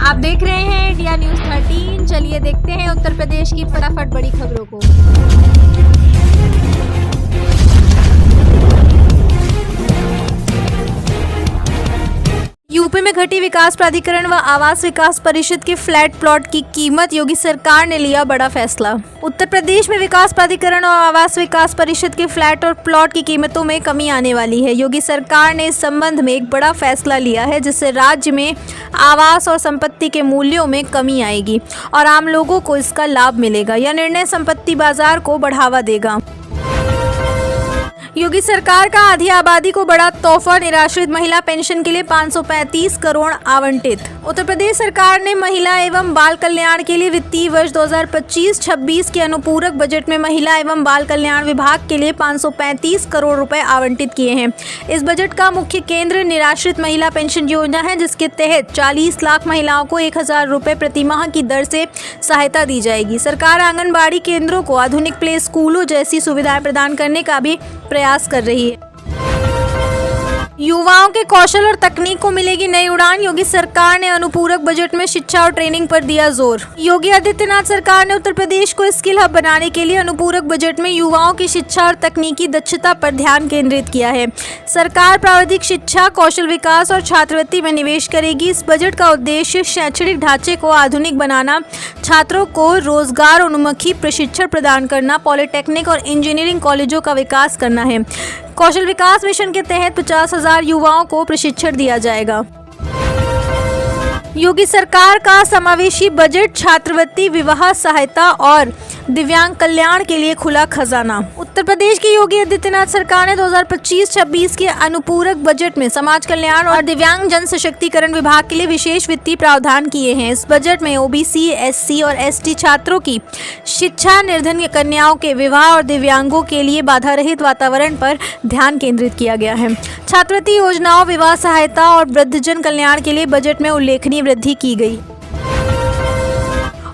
आप देख रहे हैं इंडिया न्यूज़ 13। चलिए देखते हैं उत्तर प्रदेश की फटाफट बड़ी खबरों को। यूपी में घटी विकास प्राधिकरण व आवास विकास परिषद के फ्लैट प्लॉट की कीमत, योगी सरकार ने लिया बड़ा फैसला। उत्तर प्रदेश में विकास प्राधिकरण और आवास विकास परिषद के फ्लैट और प्लॉट की कीमतों में कमी आने वाली है। योगी सरकार ने इस संबंध में एक बड़ा फैसला लिया है, जिससे राज्य में आवास और संपत्ति के मूल्यों में कमी आएगी और आम लोगों को इसका लाभ मिलेगा। यह निर्णय संपत्ति बाजार को बढ़ावा देगा। योगी सरकार का आधी आबादी को बड़ा तोहफा, निराश्रित महिला पेंशन के लिए 535 करोड़ आवंटित। उत्तर प्रदेश सरकार ने महिला एवं बाल कल्याण के लिए वित्तीय वर्ष 2025-26 के अनुपूरक बजट में महिला एवं बाल कल्याण विभाग के लिए 535 करोड़ रुपए आवंटित किए हैं। इस बजट का मुख्य केंद्र निराश्रित महिला पेंशन योजना है, जिसके तहत 40 लाख महिलाओं को 1000 रुपए प्रति माह की दर से सहायता दी जाएगी। सरकार आंगनबाड़ी केंद्रों को आधुनिक प्ले स्कूलों जैसी सुविधाएं प्रदान करने का भी प्रयास कर रही है। युवाओं के कौशल और तकनीक को मिलेगी नई उड़ान, योगी सरकार ने अनुपूरक बजट में शिक्षा और ट्रेनिंग पर दिया जोर। योगी आदित्यनाथ सरकार ने उत्तर प्रदेश को स्किल हब बनाने के लिए अनुपूरक बजट में युवाओं की शिक्षा और तकनीकी दक्षता पर ध्यान केंद्रित किया है। सरकार प्राविधिक शिक्षा, कौशल विकास और छात्रवृत्ति में निवेश करेगी। इस बजट का उद्देश्य शैक्षणिक ढांचे को आधुनिक बनाना, छात्रों को रोजगार उन्मुखी प्रशिक्षण प्रदान करना, पॉलिटेक्निक और इंजीनियरिंग कॉलेजों का विकास करना है। कौशल विकास मिशन के तहत 50,000 युवाओं को प्रशिक्षण दिया जाएगा। योगी सरकार का समावेशी बजट, छात्रवृत्ति, विवाह सहायता और दिव्यांग कल्याण के लिए खुला खजाना। उत्तर प्रदेश की योगी आदित्यनाथ सरकार ने 2025-26 के अनुपूरक बजट में समाज कल्याण और दिव्यांग जन सशक्तिकरण विभाग के लिए विशेष वित्तीय प्रावधान किए हैं। इस बजट में ओबीसी, एससी और एसटी छात्रों की शिक्षा, निर्धन कन्याओं के विवाह और दिव्यांगों के लिए बाधा रहित वातावरण पर ध्यान केंद्रित किया गया है। छात्रवृत्ति योजनाओं, विवाह सहायता और वृद्धजन कल्याण के लिए बजट में उल्लेखनीय वृद्धि की गई।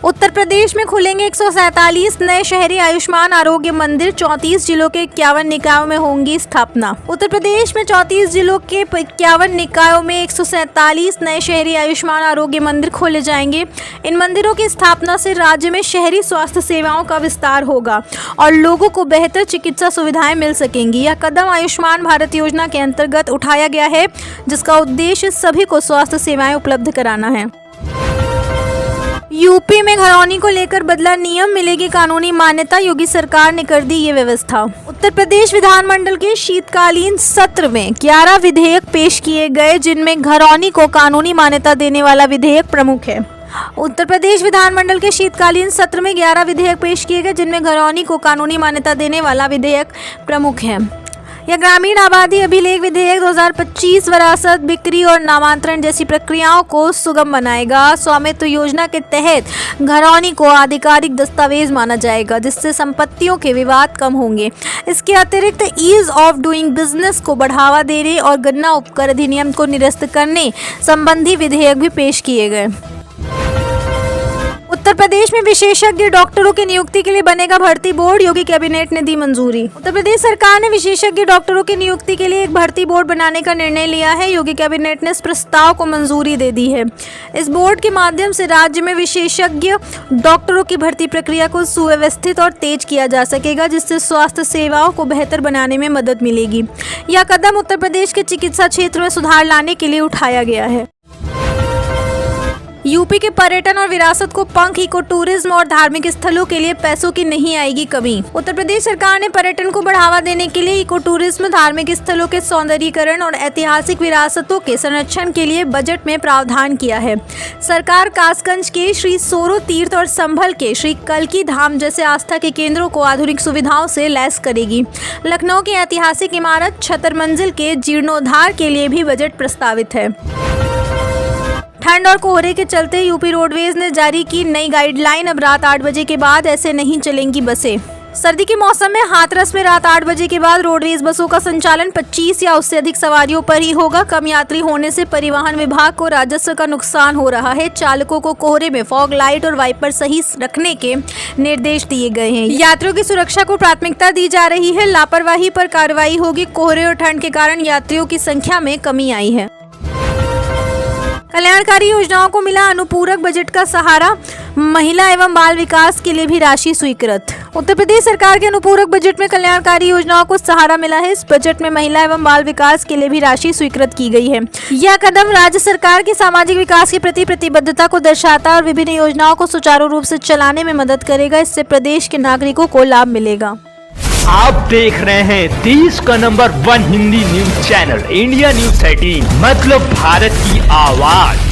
उत्तर प्रदेश में खुलेंगे 147 नए शहरी आयुष्मान आरोग्य मंदिर, 34 जिलों के 51 निकायों में होंगी स्थापना। उत्तर प्रदेश में 34 जिलों के 51 निकायों में 147 नए शहरी आयुष्मान आरोग्य मंदिर खोले जाएंगे। इन मंदिरों की स्थापना से राज्य में शहरी स्वास्थ्य सेवाओं का विस्तार होगा और लोगों को बेहतर चिकित्सा सुविधाएं मिल सकेंगी। यह कदम आयुष्मान भारत योजना के अंतर्गत उठाया गया है, जिसका उद्देश्य सभी को स्वास्थ्य सेवाएं उपलब्ध कराना है। यूपी में घरौनी को लेकर बदला नियम, मिलेगी कानूनी मान्यता, योगी सरकार ने कर दी ये व्यवस्था। उत्तर प्रदेश विधानमंडल के शीतकालीन सत्र में 11 विधेयक पेश किए गए, जिनमें घरौनी को कानूनी मान्यता देने वाला विधेयक प्रमुख है। उत्तर प्रदेश विधानमंडल के शीतकालीन सत्र में 11 विधेयक पेश किए गए, जिनमें घरौनी को कानूनी मान्यता देने वाला विधेयक प्रमुख है। यह ग्रामीण आबादी अभिलेख विधेयक 2025 विरासत, बिक्री और नामांतरण जैसी प्रक्रियाओं को सुगम बनाएगा। स्वामित्व योजना के तहत घरौनी को आधिकारिक दस्तावेज माना जाएगा, जिससे संपत्तियों के विवाद कम होंगे। इसके अतिरिक्त ईज ऑफ डूइंग बिजनेस को बढ़ावा देने और गन्ना उपकर अधिनियम को निरस्त करने संबंधी विधेयक भी पेश किए गए। उत्तर प्रदेश में विशेषज्ञ डॉक्टरों की नियुक्ति के लिए बनेगा भर्ती बोर्ड, योगी कैबिनेट ने दी मंजूरी। उत्तर प्रदेश सरकार ने विशेषज्ञ डॉक्टरों की नियुक्ति के लिए एक भर्ती बोर्ड बनाने का निर्णय लिया है। योगी कैबिनेट ने इस प्रस्ताव को मंजूरी दे दी है। इस बोर्ड के माध्यम से राज्य में विशेषज्ञ डॉक्टरों की भर्ती प्रक्रिया को सुव्यवस्थित और तेज किया जा सकेगा, जिससे स्वास्थ्य सेवाओं को बेहतर बनाने में मदद मिलेगी। यह कदम उत्तर प्रदेश के चिकित्सा क्षेत्र में सुधार लाने के लिए उठाया गया है। यूपी के पर्यटन और विरासत को पंख, इको टूरिज्म और धार्मिक स्थलों के लिए पैसों की नहीं आएगी कमी। उत्तर प्रदेश सरकार ने पर्यटन को बढ़ावा देने के लिए इको टूरिज्म, धार्मिक स्थलों के सौंदर्यीकरण और ऐतिहासिक विरासतों के संरक्षण के लिए बजट में प्रावधान किया है। सरकार कासगंज के श्री सोरो तीर्थ और संभल के श्री कल्की धाम जैसे आस्था के केंद्रों को आधुनिक सुविधाओं से लैस करेगी। लखनऊ की ऐतिहासिक इमारत छतर मंजिल के जीर्णोद्धार के लिए भी बजट प्रस्तावित है। ठंड और कोहरे के चलते यूपी रोडवेज ने जारी की नई गाइडलाइन, अब रात 8 बजे के बाद ऐसे नहीं चलेंगी बसें। सर्दी के मौसम में हाथरस में रात 8 बजे के बाद रोडवेज बसों का संचालन 25 या उससे अधिक सवारियों पर ही होगा। कम यात्री होने से परिवहन विभाग को राजस्व का नुकसान हो रहा है। चालकों को कोहरे में फॉग लाइट और वाइपर सही रखने के निर्देश दिए गए हैं। यात्रियों की सुरक्षा को प्राथमिकता दी जा रही है। लापरवाही पर कार्रवाई होगी। कोहरे और ठंड के कारण यात्रियों की संख्या में कमी आई है। कल्याणकारी योजनाओं को मिला अनुपूरक बजट का सहारा, महिला एवं बाल विकास के लिए भी राशि स्वीकृत। उत्तर प्रदेश सरकार के अनुपूरक बजट में कल्याणकारी योजनाओं को सहारा मिला है। इस बजट में महिला एवं बाल विकास के लिए भी राशि स्वीकृत की गई है। यह कदम राज्य सरकार की सामाजिक विकास के प्रति प्रतिबद्धता को दर्शाता है और विभिन्न योजनाओं को सुचारू रूप से चलाने में मदद करेगा। इससे प्रदेश के नागरिकों को लाभ मिलेगा। आप देख रहे हैं देश का number 1 Hindi news channel India news 13, मतलब भारत की आवाज।